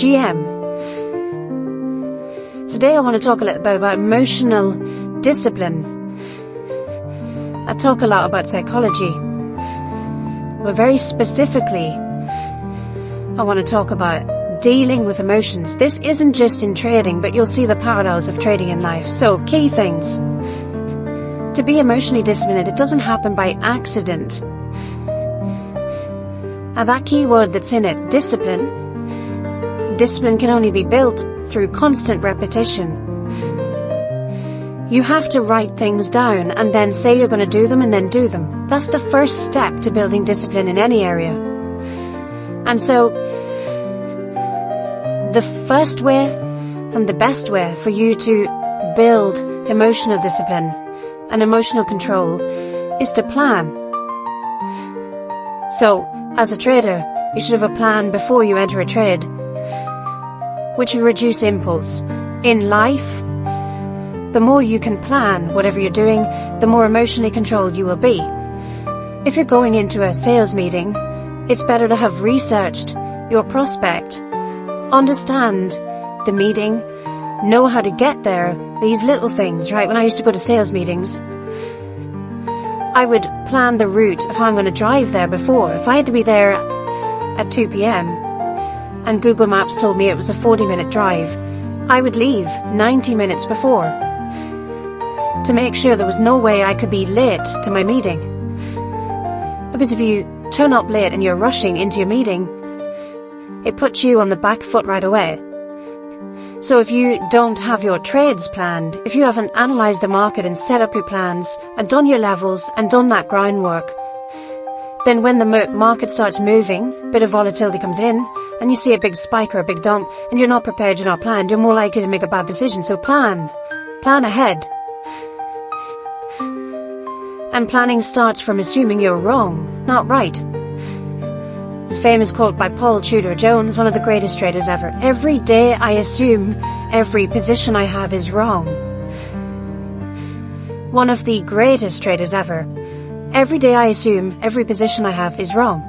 GM. Today I want to talk a little bit about emotional discipline. I talk a lot about psychology, but very specifically, I want to talk about dealing with emotions. This isn't just in trading, but you'll see the parallels of trading in life. So, key things. To be emotionally disciplined, it doesn't happen by accident. And that key word that's in it, discipline can only be built through constant repetition. You have to write things down and then say you're going to do them and then do them. That's the first step to building discipline in any area. And so, the first way and the best way for you to build emotional discipline and emotional control is to plan. So, as a trader, you should have a plan before you enter a trade, which will reduce impulse. In life, the more you can plan whatever you're doing, the more emotionally controlled you will be. If you're going into a sales meeting, it's better to have researched your prospect, understand the meeting, know how to get there, these little things, right? When I used to go to sales meetings, I would plan the route of how I'm going to drive there before. If I had to be there at 2 p.m. and Google Maps told me it was a 40-minute drive, I would leave 90 minutes before to make sure there was no way I could be late to my meeting. Because if you turn up late and you're rushing into your meeting, it puts you on the back foot right away. So if you don't have your trades planned, if you haven't analysed the market and set up your plans and done your levels and done that groundwork, then when the market starts moving, a bit of volatility comes in, and you see a big spike or a big dump, and you're not prepared, you're not planned, you're more likely to make a bad decision. So plan ahead. And planning starts from assuming you're wrong, not right. This famous quote by Paul Tudor Jones, one of the greatest traders ever. Every day I assume every position I have is wrong. One of the greatest traders ever. Every day I assume every position I have is wrong.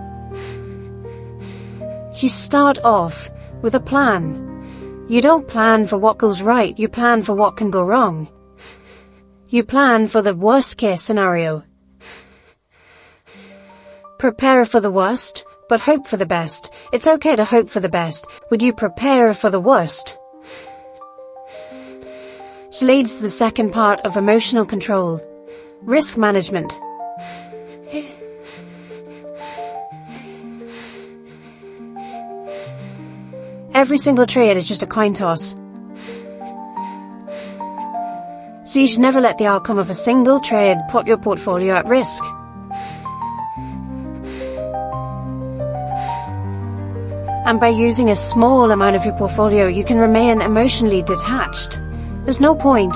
So you start off with a plan. You don't plan for what goes right, you plan for what can go wrong. You plan for the worst case scenario. Prepare for the worst, but hope for the best. It's okay to hope for the best. Would you prepare for the worst? Which leads to the second part of emotional control. Risk management. Every single trade is just a coin toss. So you should never let the outcome of a single trade put your portfolio at risk. And by using a small amount of your portfolio, you can remain emotionally detached. There's no point.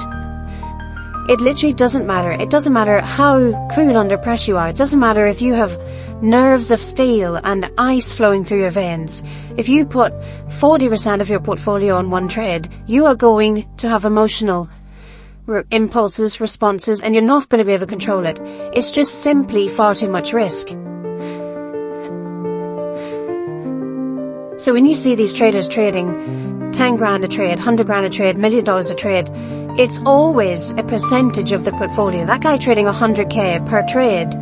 It literally doesn't matter. It doesn't matter how cool under pressure you are. It doesn't matter if you have nerves of steel and ice flowing through your veins. If you put 40% of your portfolio on one trade, you are going to have emotional impulses, responses, and you're not going to be able to control it. It's just simply far too much risk. So when you see these traders trading 10 grand a trade, 100 grand a trade, $1 million a trade, it's always a percentage of the portfolio. That guy trading 100k per trade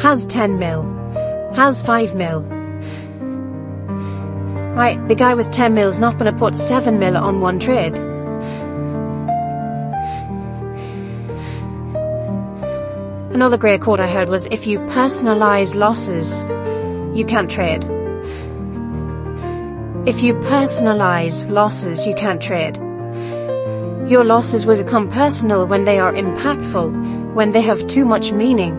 has 10 mil, has 5 mil. Right, the guy with 10 mil is not going to put 7 mil on one trade. Another great quote I heard was, if you personalize losses, you can't trade. If you personalize losses, you can't trade. Your losses will become personal when they are impactful, when they have too much meaning.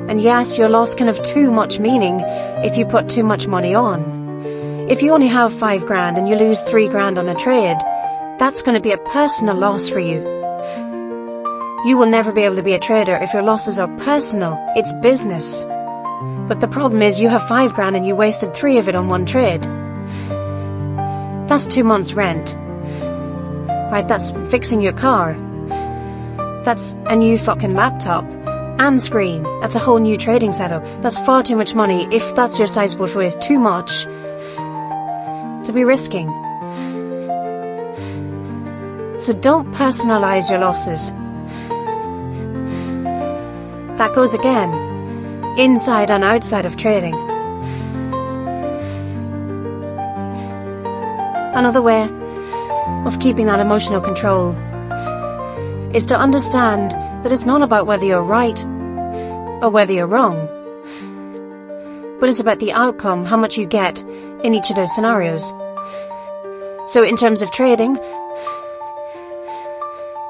And yes, your loss can have too much meaning if you put too much money on. If you only have 5 grand and you lose 3 grand on a trade, that's going to be a personal loss for you. You will never be able to be a trader if your losses are personal. It's business. But the problem is you have 5 grand and you wasted 3 of it on one trade. That's 2 months rent. Right, that's fixing your car. That's a new fucking laptop and screen. That's a whole new trading setup. That's far too much money. If that's your size portfolio, it's too much to be risking. So don't personalize your losses. That goes again, inside and outside of trading. Another way of keeping that emotional control is to understand that it's not about whether you're right or whether you're wrong, but it's about the outcome, how much you get in each of those scenarios. So in terms of trading,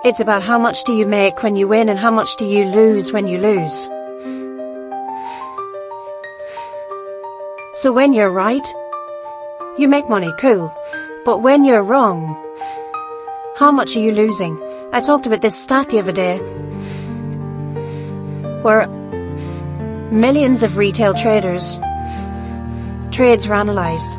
it's about how much do you make when you win and how much do you lose when you lose. So when you're right, you make money, cool. But when you're wrong, how much are you losing? I talked about this stat the other day, where millions of retail traders' trades were analysed,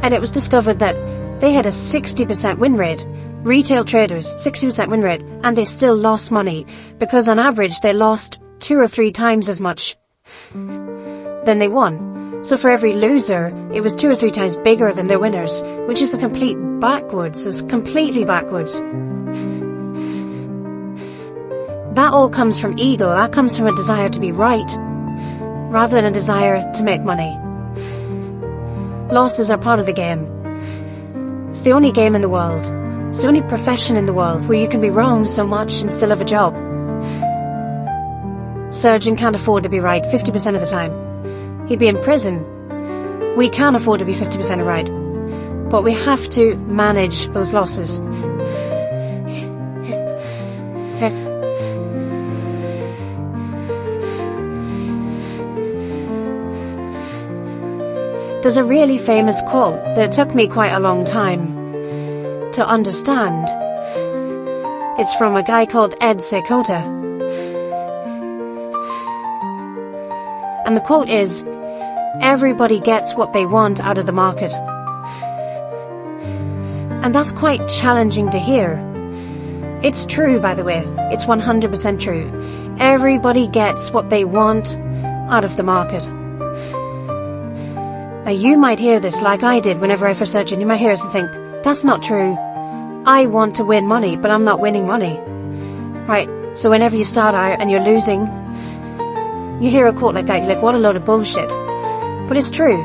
and it was discovered that they had a 60% win rate. Retail traders, 60% win rate, and they still lost money, because on average they lost 2 or 3 times as much than they won. So for every loser, it was 2 or 3 times bigger than their winners, which is the complete backwards, is completely backwards. That all comes from ego, that comes from a desire to be right, rather than a desire to make money. Losses are part of the game. It's the only game in the world. It's the only profession in the world where you can be wrong so much and still have a job. Surgeon can't afford to be right 50% of the time. He'd be in prison. We can't afford to be 50% right. But we have to manage those losses. There's a really famous quote that took me quite a long time to understand. It's from a guy called Ed Seykota. And the quote is, "Everybody gets what they want out of the market." And that's quite challenging to hear. It's true, by the way. It's 100% true. Everybody gets what they want out of the market. Now you might hear this like I did whenever I first started, and you might hear this and think, that's not true. I want to win money, but I'm not winning money. Right, so whenever you start out and you're losing, you hear a quote like that, you're like, what a load of bullshit. But it's true.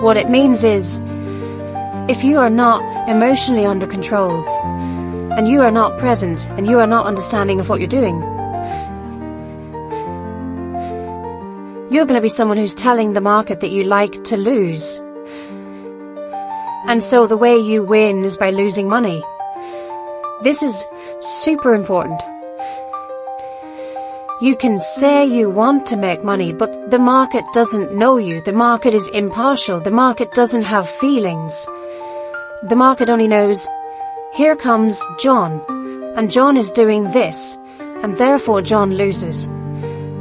What it means is, if you are not emotionally under control, and you are not present, and you are not understanding of what you're doing, you're going to be someone who's telling the market that you like to lose. And so the way you win is by losing money. This is super important. You can say you want to make money, but the market doesn't know you. The market is impartial. The market doesn't have feelings. The market only knows, here comes John, and John is doing this, and therefore John loses.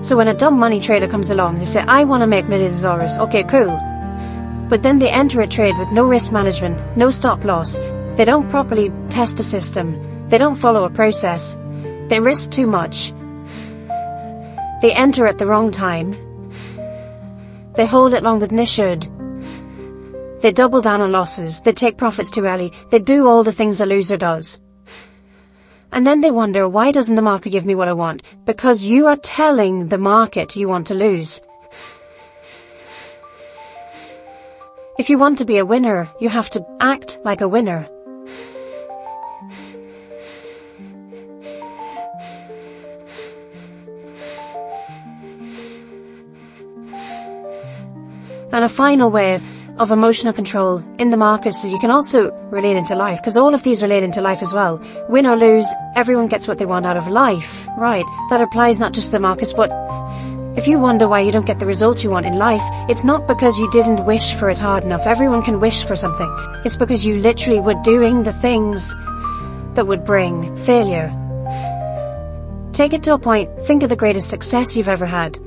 So when a dumb money trader comes along, they say, I want to make millions of dollars. Okay, cool. But then they enter a trade with no risk management, no stop loss. They don't properly test a system. They don't follow a process. They risk too much. They enter at the wrong time. They hold it longer than they should. They double down on losses. They take profits too early. They do all the things a loser does. And then they wonder, why doesn't the market give me what I want? Because you are telling the market you want to lose. If you want to be a winner, you have to act like a winner. And a final way of emotional control in the markets is you can also relate into life, because all of these relate into life as well. Win or lose, everyone gets what they want out of life, right? That applies not just to the markets, but if you wonder why you don't get the results you want in life, it's not because you didn't wish for it hard enough. Everyone can wish for something. It's because you literally were doing the things that would bring failure. Take it to a point. Think of the greatest success you've ever had.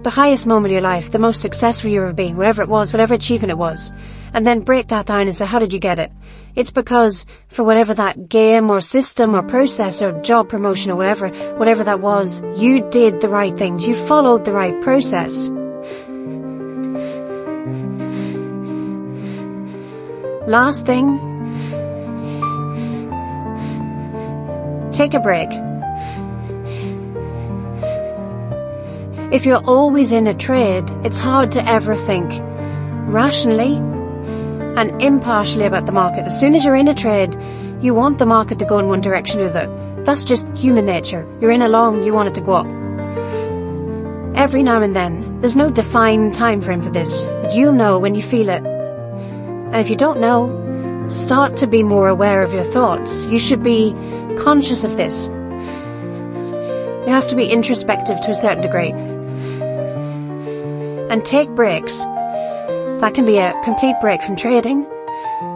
The highest moment of your life, the most successful you've ever been, whatever it was, whatever achievement it was. And then break that down and say, how did you get it? It's because for whatever that game or system or process or job promotion or whatever that was, you did the right things. You followed the right process. Last thing, Take a break. If you're always in a trade, it's hard to ever think rationally and impartially about the market. As soon as you're in a trade, you want the market to go in one direction or the other. That's just human nature. You're in a long, you want it to go up. Every now and then, there's no defined time frame for this, but you'll know when you feel it. And if you don't know, start to be more aware of your thoughts. You should be conscious of this. You have to be introspective to a certain degree. And take breaks. That can be a complete break from trading.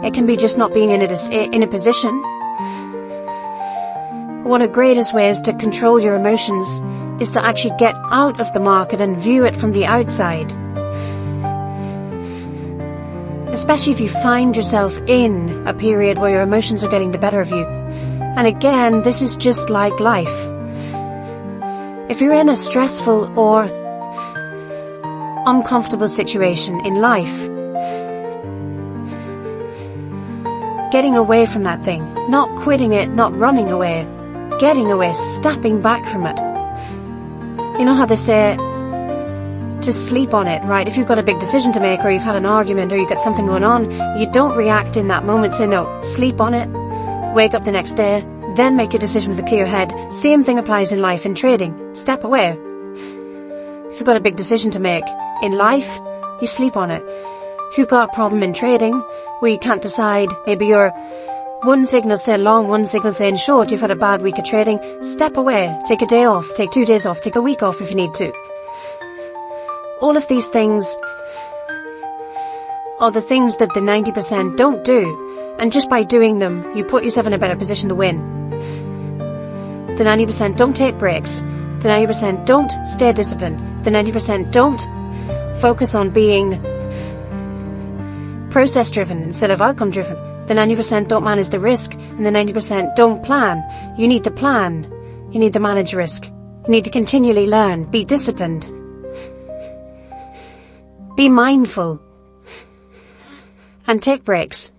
It can be just not being in a position. One of the greatest ways to control your emotions is to actually get out of the market and view it from the outside. Especially if you find yourself in a period where your emotions are getting the better of you. And again, this is just like life. If you're in a stressful or uncomfortable situation in life, getting away from that thing, not quitting it, not running away, getting away, stepping back from it. You know how they say to sleep on it, right? If you've got a big decision to make, or you've had an argument, or you've got something going on, you don't react in that moment. Say no, sleep on it, wake up the next day, then make your decision with a clear head. Same thing applies in life, in trading. Step away. If you've got a big decision to make in life, you sleep on it. If you've got a problem in trading where you can't decide, maybe you're one signal saying long, one signal saying short, you've had a bad week of trading, step away, take a day off, take 2 days off, take a week off if you need to. All of these things are the things that the 90% don't do, and just by doing them, you put yourself in a better position to win. The 90% don't take breaks. The 90% don't stay disciplined. The 90% don't focus on being process-driven instead of outcome-driven. The 90% don't manage the risk, and the 90% don't plan. You need to plan. You need to manage risk. You need to continually learn. Be disciplined. Be mindful. And take breaks.